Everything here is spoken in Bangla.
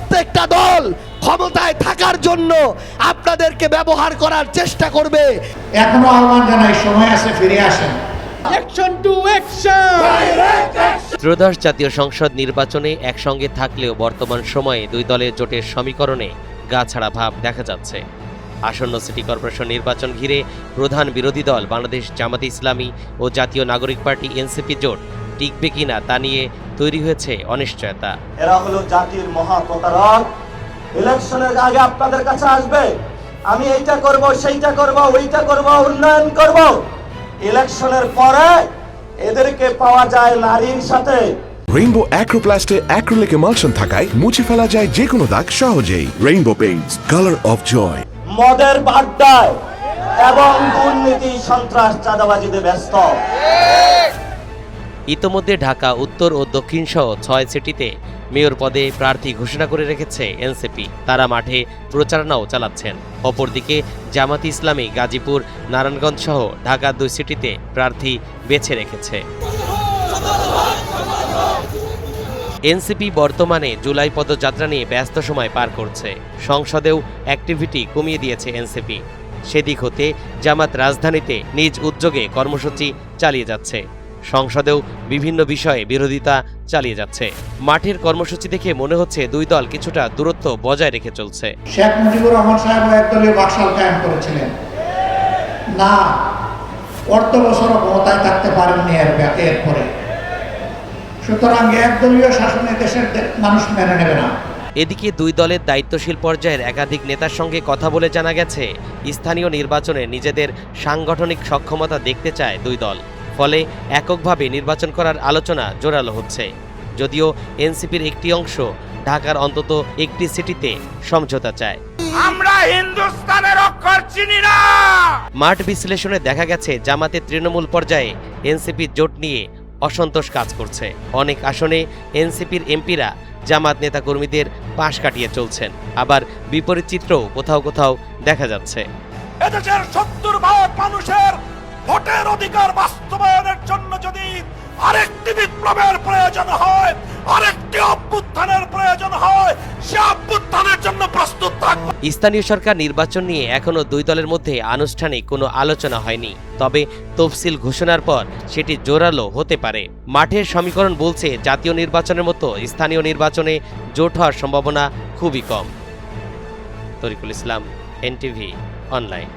প্রত্যেকটা দল ক্ষমতায় থাকার জন্য আপনাদেরকে ব্যবহার করার চেষ্টা করবে। এখনো আহ্বান জানাই, সময় আছে, ফিরে আসেন। ত্রয়োদশ জাতীয় সংসদ নির্বাচনে একসঙ্গে থাকলেও বর্তমান সময়ে দুই দলের জোটের সমীকরণে গা-ছাড়া ভাব দেখা যাচ্ছে। আসন্ন সিটি কর্পোরেশন নির্বাচন ঘিরে প্রধান বিরোধী দল বাংলাদেশ জামাতে ইসলামী ও জাতীয় নাগরিক পার্টি এনসিপি জোট টিকবে কিনা তা নিয়ে তৈরি হয়েছে অনিশ্চয়তা। এরা হলো জাতির মহা প্রতারক। ইলেকশনের আগে আপনাদের কাছে আসবে, আমি এইটা করব, সেইটা করব, ওইটা করব, উন্নয়ন করব। ইলেকশনের পরে এদেরকে পাওয়া যায় নারীর সাথে। রেইনবো অ্যাক্রোপ্লাস্টে অ্যাক্রিলিক এমালশন থাকায় মুছে ফেলা যায় যে কোনো দাগ সহজেই। Rainbow paints, colour of joy. মদের বাড্ডায় এবং দুর্নীতি, সন্ত্রাস, চাঁদাবাজিতে ব্যস্ত। ইতোমধ্যে ঢাকা উত্তর ও দক্ষিণ সহ 6 সিটিতে মেয়র পদে প্রার্থী ঘোষণা করে রেখেছে এনসিপি। তারা মাঠে প্রচারণাও চালাচ্ছেন। অপরদিকে জামাতে ইসলামী গাজীপুর, নারায়ণগঞ্জ সহ ঢাকা 2 সিটিতে প্রার্থী বেছে রেখেছে। এনসিপি বর্তমানে জুলাই পদযাত্রা নিয়ে ব্যস্ত সময় পার করছে। সংসদেও অ্যাক্টিভিটি কমিয়ে দিয়েছে এনসিপি। সেদিক হতে জামাত রাজধানীতে নিজ উদ্যোগে কর্মসূচি চালিয়ে যাচ্ছে। সংসদেও বিভিন্ন বিষয়ে বিরোধিতা চালিয়ে যাচ্ছে। মাঠের কর্মসূচি দেখে মনে হচ্ছে দুই দল কিছুটা দূরত্ব বজায় রেখে চলছে। শেখ মুজিবুর রহমান সাহেব একদলীয় বাকশাল কায়েম করেছিলেন না, অর্ধ বছরও ক্ষমতায় থাকতে পারেননি এরপরে। সুতরাং একদলীয় শাসনে দেশের মানুষ মেনে নেবে না। এদিকে দুই দলের দায়িত্বশীল পর্যায়ের একাধিক নেতার সঙ্গে কথা বলে জানা গেছে, স্থানীয় নির্বাচনে নিজেদের সাংগঠনিক সক্ষমতা দেখতে চায় দুই দল। ফলে এককভাবে নির্বাচন করার আলোচনা জোরালো হচ্ছে। যদিও এনসিপির একটি অংশ ঢাকার অন্তত একটি সিটিতে সমঝোতা চায়। আমরা হিন্দুস্তানের অক্ষর চিনি না। মাঠ বিশ্লেষণে দেখা গেছে জামাতের তৃণমূল পর্যায়ে এনসিপি জোট নিয়ে অসন্তোষ কাজ করছে। অনেক আসনে এনসিপির এমপিরা জামাত নেতাকর্মীদের পাশ কাটিয়ে চলছেন। আবার বিপরীত চিত্রও কোথাও কোথাও দেখা যাচ্ছে। এদেশের 70% মানুষের ভোটের অধিকার বাস্তবায়নের জন্য যদি আরেকটি বিপ্লবের প্রয়োজন হয়, আরেকটি অভ্যুত্থানের প্রয়োজন হয়, সে অভ্যুত্থানের জন্য প্রস্তুত থাকবে। স্থানীয় সরকার নির্বাচন নিয়ে এখনো দুই দলের মধ্যে আনুষ্ঠানিক কোনো আলোচনা হয়নি। তবে তফসিল ঘোষণার পর সেটি জোরালো হতে পারে। মাঠের সমীকরণ বলছে জাতীয় নির্বাচনের মতো স্থানীয় নির্বাচনে জোট হওয়ার সম্ভাবনা খুবই কম। তরিকুল ইসলাম, এনটিভি অনলাইন।